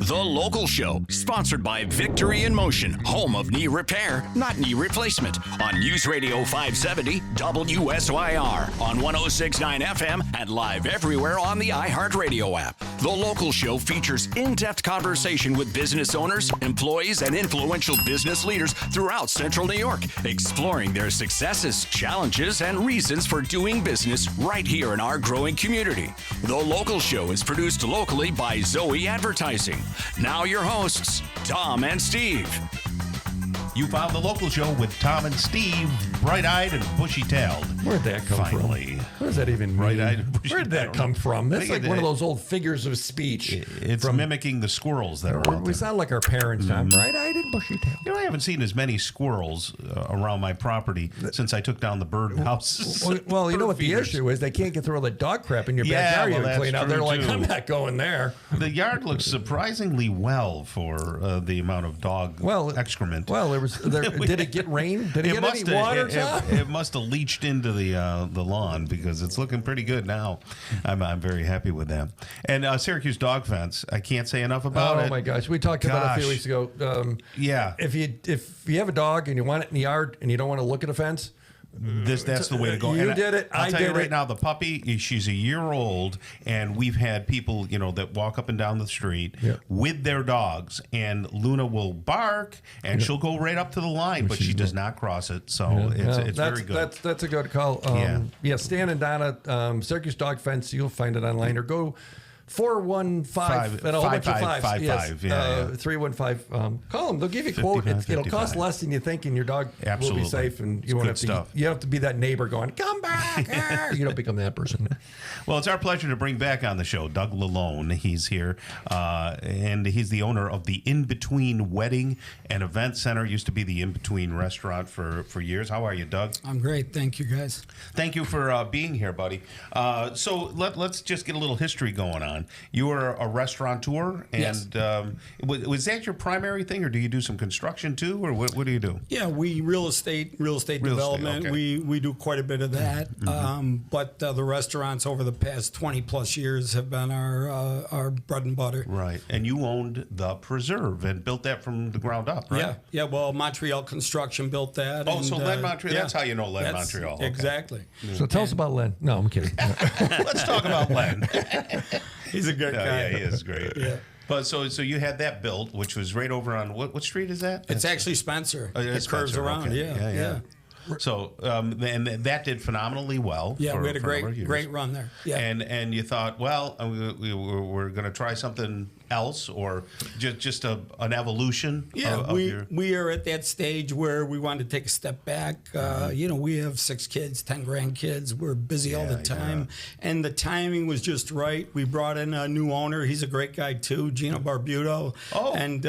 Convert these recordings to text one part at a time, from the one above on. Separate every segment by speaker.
Speaker 1: The Local Show, sponsored by Victory in Motion, home of knee repair, not knee replacement, on News Radio 570 WSYR, on 106.9 FM, and live everywhere on the iHeartRadio app. The Local Show features in-depth conversation with business owners, employees, and influential business leaders throughout Central New York, exploring their successes, challenges, and reasons for doing business right here in our growing community. The Local Show is produced locally by Zoe Advertising. Now your hosts, Tom and Steve.
Speaker 2: You found The Local Show with Tom and Steve, bright-eyed and bushy-tailed.
Speaker 3: Where'd that come from? What does that even mean?
Speaker 2: Bright-eyed and bushy-tailed.
Speaker 3: Where'd that come from? That's like one of those old figures of speech.
Speaker 2: It's mimicking the squirrels that are out there.
Speaker 3: We sound like our parents, Tom. Bright-eyed and bushy-tailed.
Speaker 2: You know, I haven't seen as many squirrels around my property since I took down the bird houses.
Speaker 3: Well, you know what the issue is? They can't get through all the dog crap in your backyard you can clean out. They're like, I'm not going there.
Speaker 2: The yard looks surprisingly well for the amount of dog excrement.
Speaker 3: Well, did it get rain? Did it get any water?
Speaker 2: It must have leached into the lawn because it's looking pretty good now. I'm very happy with that. And Syracuse dog fence, I can't say enough about it.
Speaker 3: Oh my gosh, we talked about it a few weeks ago. If you have a dog and you want it in the yard and you don't want to look at a fence,
Speaker 2: that's the way to go.
Speaker 3: You did it.
Speaker 2: I'll tell you right now, the puppy, she's a year old, and we've had people, that walk up and down the street with their dogs, and Luna will bark, and she'll go right up to the line, but she does not cross it. So it's very good.
Speaker 3: That's a good call. Stan and Donna, Syracuse Dog Fence. You'll find it online, or go 415 and a whole bunch of fives. 315. Call them. They'll give you a quote. It'll cost less than you think, and your dog will be safe. And you won't have to. You have to be that neighbor going, "Come back!" You don't become that person.
Speaker 2: Well, it's our pleasure to bring back on the show Doug Lalone. He's here, and he's the owner of the In Between Wedding and Event Center. Used to be the In Between restaurant for years. How are you, Doug?
Speaker 4: I'm great. Thank you, guys.
Speaker 2: Thank you for being here, buddy. So let's just get a little history going on. You were a restaurateur, and
Speaker 4: yes.
Speaker 2: Was that your primary thing, or do you do some construction too, or what do you do?
Speaker 4: Yeah, we real estate development.
Speaker 2: Okay.
Speaker 4: We do quite a bit of that. But the restaurants over the past 20 plus years have been our bread and butter.
Speaker 2: Right, and you owned the Preserve and built that from the ground up, right?
Speaker 4: Yeah. Well, Montreal Construction built that.
Speaker 2: Oh, so Len Montreal. That's how you know Len Montreal. Okay.
Speaker 4: Exactly.
Speaker 3: So tell us about Len. No, I'm kidding.
Speaker 2: Let's talk about Len.
Speaker 4: He's a good guy.
Speaker 2: Yeah, he is great.
Speaker 4: Yeah.
Speaker 2: But so you had that built, which was right over on what street is that?
Speaker 4: It's actually Spencer.
Speaker 2: Oh,
Speaker 4: it curves around.
Speaker 2: Okay.
Speaker 4: Yeah.
Speaker 2: So and that did phenomenally well.
Speaker 4: Yeah, we had a great run there. Yeah.
Speaker 2: And you thought, well, we're going to try something else, or just an evolution.
Speaker 4: Yeah, we are at that stage where we wanted to take a step back. We have 6 kids, 10 grandkids. We're busy all the time, and the timing was just right. We brought in a new owner. He's a great guy too, Gino Barbuto.
Speaker 2: Oh,
Speaker 4: and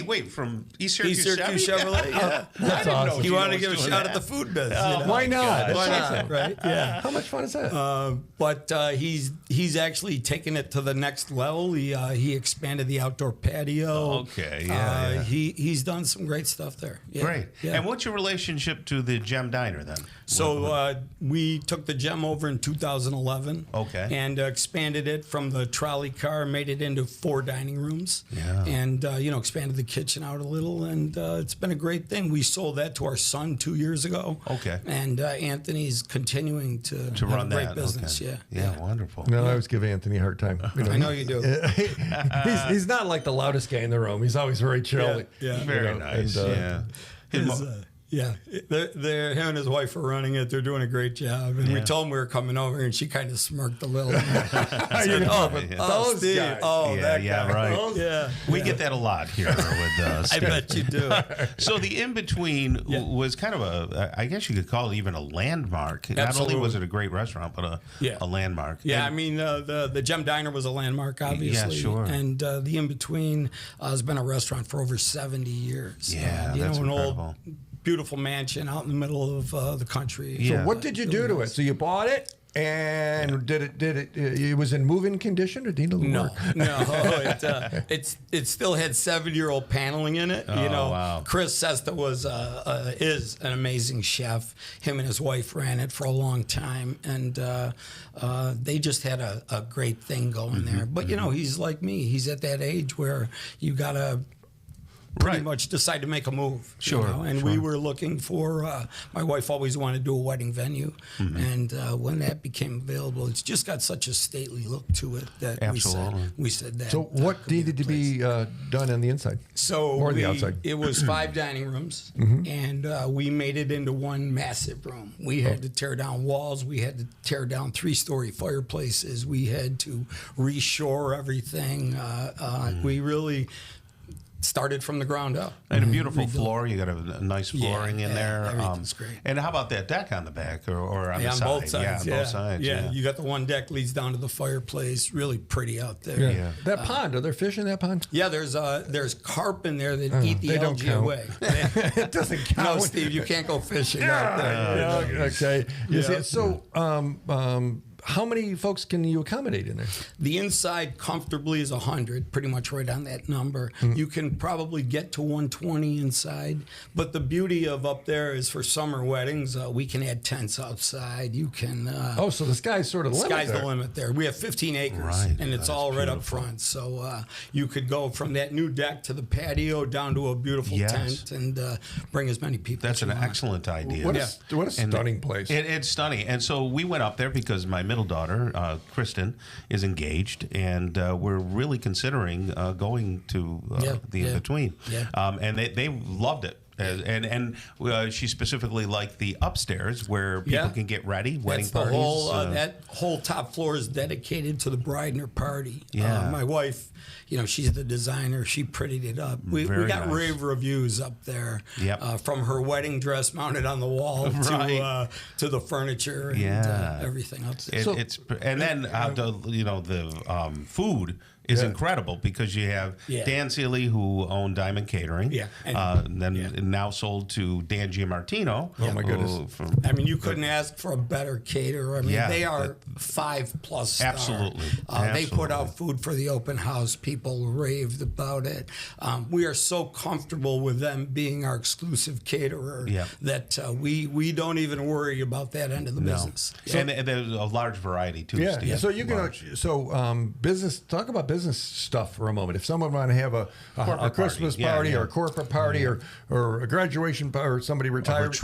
Speaker 2: wait, from East Syracuse
Speaker 4: Chevrolet. Yeah,
Speaker 3: that's awesome.
Speaker 4: He wanted to give a shot at the food business.
Speaker 3: Why not?
Speaker 4: Why not? Right? Yeah.
Speaker 3: How much fun is that?
Speaker 4: But he's actually taken it to the next level. He expanded the outdoor patio.
Speaker 2: Okay. Yeah.
Speaker 4: He's done some great stuff there. Yeah.
Speaker 2: Great.
Speaker 4: Yeah.
Speaker 2: And what's your relationship to the Gem Diner then?
Speaker 4: So we took the Gem over in 2011.
Speaker 2: Okay.
Speaker 4: And expanded it from the trolley car, made it into 4 dining rooms.
Speaker 2: Yeah.
Speaker 4: And expanded the kitchen out a little, and it's been a great thing. We sold that to our son 2 years ago.
Speaker 2: Okay.
Speaker 4: And Anthony's continuing to run a great business.
Speaker 2: Okay. Yeah, wonderful.
Speaker 3: No, I always give Anthony a hard time.
Speaker 4: I know you do.
Speaker 3: He's not like the loudest guy in the room. He's always very chill.
Speaker 4: Yeah.
Speaker 2: Very nice.
Speaker 4: Yeah, him and his wife are running it. They're doing a great job. And we told him we were coming over, and she kind of smirked a little.
Speaker 3: Said, those
Speaker 4: Steve.
Speaker 3: guys.
Speaker 4: Oh, that guy.
Speaker 2: Right. We get that a lot here with Steve.
Speaker 4: I bet you do.
Speaker 2: So the In-Between was kind of I guess you could call it even a landmark.
Speaker 4: Absolutely.
Speaker 2: Not only was it a great restaurant, but a landmark.
Speaker 4: Yeah, I mean, the Gem Diner was a landmark, obviously.
Speaker 2: Yeah, sure.
Speaker 4: And the In-Between has been a restaurant for over 70 years.
Speaker 2: Yeah, that's
Speaker 4: an
Speaker 2: incredible.
Speaker 4: Old, beautiful mansion out in the middle of the country.
Speaker 3: So what did you do to it? So you bought it? And did it was in move-in condition or did it work?
Speaker 4: No. It still had 7-year-old paneling in it.
Speaker 2: Wow.
Speaker 4: Chris Sesta is an amazing chef. Him and his wife ran it for a long time, and they just had a great thing going there. But he's like me. He's at that age where you gotta pretty much decide to make a move.
Speaker 2: Sure.
Speaker 4: And we were looking for, my wife always wanted to do a wedding venue. And when that became available, it's just got such a stately look to it that we said that.
Speaker 3: So what needed to be done on the inside? Or the outside?
Speaker 4: It was 5 dining rooms, and we made it into one massive room. We had to tear down walls. We had to tear down 3-story fireplaces. We had to reshore everything. We really started from the ground up.
Speaker 2: And a beautiful floor. You got a nice flooring in there.
Speaker 4: Everything's great.
Speaker 2: And how about that deck on the back or on the
Speaker 4: on
Speaker 2: side?
Speaker 4: both sides.
Speaker 2: Yeah, on both sides.
Speaker 4: Yeah, you got the one deck leads down to the fireplace. Really pretty out there.
Speaker 3: Yeah. That pond, are there fish in that pond?
Speaker 4: Yeah, there's carp in there that eat the algae away.
Speaker 3: It doesn't count.
Speaker 4: No, Steve, you can't go fishing out there.
Speaker 3: Okay. So, how many folks can you accommodate in there?
Speaker 4: The inside comfortably is 100, pretty much right on that number. You can probably get to 120 inside, but the beauty of up there is for summer weddings, we can add tents outside. You can.
Speaker 3: So the sky's sort of the limit.
Speaker 4: Sky's the limit there. We have 15 acres, and it's all right up front. So you could go from that new deck to the patio down to a beautiful tent and bring as many people.
Speaker 2: That's an excellent idea.
Speaker 3: What a stunning place.
Speaker 2: It's stunning. And so we went up there because my middle daughter, Kristen, is engaged, and we're really considering going to the in-between. And they loved it. And she specifically liked the upstairs where people can get ready, wedding parties.
Speaker 4: That whole top floor is dedicated to the bride and her party.
Speaker 2: Yeah.
Speaker 4: My wife, she's the designer. She prettied it up. We got rave reviews up there. From her wedding dress mounted on the wall to the furniture and everything up there. The food is incredible because you have Dan Seeley, who owned Diamond Catering, and then now sold to Dan Giamartino.
Speaker 3: Oh my goodness!
Speaker 4: You couldn't ask for a better caterer. They are 5+ star.
Speaker 2: Absolutely.
Speaker 4: They put out food for the open house. People raved about it. We are so comfortable with them being our exclusive caterer that we don't even worry about that end of the business.
Speaker 2: And there's a large variety too. Steve.
Speaker 3: So you can business. Talk about business stuff for a moment. If someone want to have a Christmas party or a corporate party or a graduation party or somebody retired,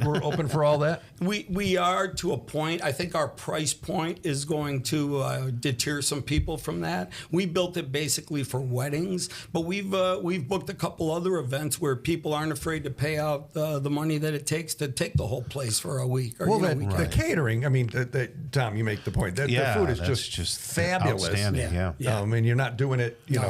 Speaker 3: we're open for all that.
Speaker 4: We are to a point. I think our price point is going to deter some people from that. We built it basically for weddings, but we've booked a couple other events where people aren't afraid to pay out the money that it takes to take the whole place for a week. Or,
Speaker 3: the catering. Tom, you make the point that the food is just fabulous.
Speaker 2: Outstanding.
Speaker 3: You're not doing it. You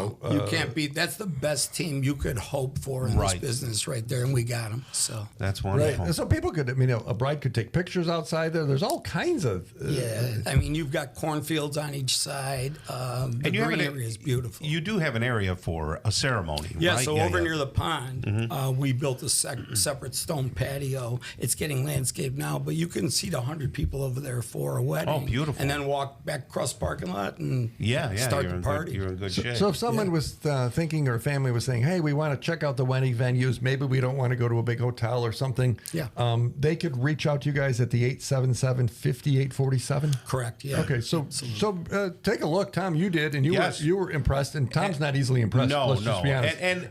Speaker 4: can't beat. That's the best team you could hope for in this business right there, and we got them. So
Speaker 2: that's wonderful.
Speaker 3: So people could. A bride could take pictures outside there. There's all kinds of.
Speaker 4: You've got cornfields on each side. The green area is beautiful.
Speaker 2: You do have an area for a ceremony.
Speaker 4: Yeah.
Speaker 2: Right?
Speaker 4: So over near the pond, we built a separate stone patio. It's getting landscaped now, but you can seat 100 people over there for a wedding.
Speaker 2: Oh, beautiful!
Speaker 4: And then walk back across the parking lot and start the party.
Speaker 2: You're in good shape.
Speaker 3: So if someone was thinking, or a family was saying, "Hey, we want to check out the wedding venues. Maybe we don't want to go to a big hotel or something." They could reach out to you guys at the 877-5847.
Speaker 4: Correct. Yeah.
Speaker 3: Okay. So take a look, Tom. You did, and you were impressed, and Tom's not easily impressed. Let's just be honest.
Speaker 2: And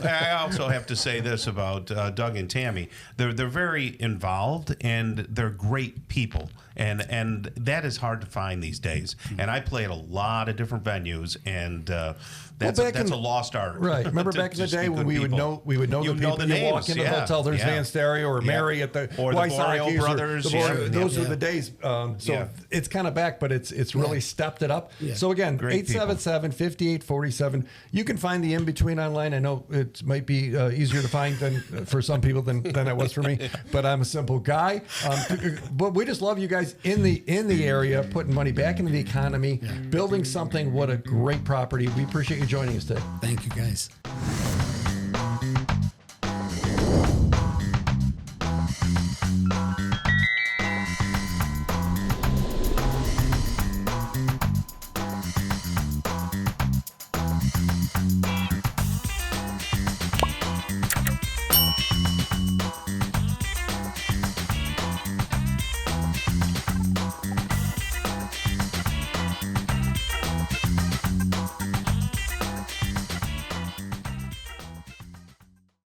Speaker 2: I also have to say this about Doug and Tammy. They're very involved, and they're great people. And that is hard to find these days. And I play at a lot of different venues, and that's a lost art.
Speaker 3: Right. Remember back in the day when we would know the people. You walk into the hotel, there's Van Stereo or Mary at the
Speaker 2: Boreal Brothers.
Speaker 3: Those are the days. It's kind of back, but it's really stepped it up. So again, 877-5847. You can find the in-between online. I know it might be easier to find for some people than it was for me, but I'm a simple guy. But we just love you guys in the area, putting money back into the economy, building something. What a great property. We appreciate you joining us today.
Speaker 4: Thank you, guys.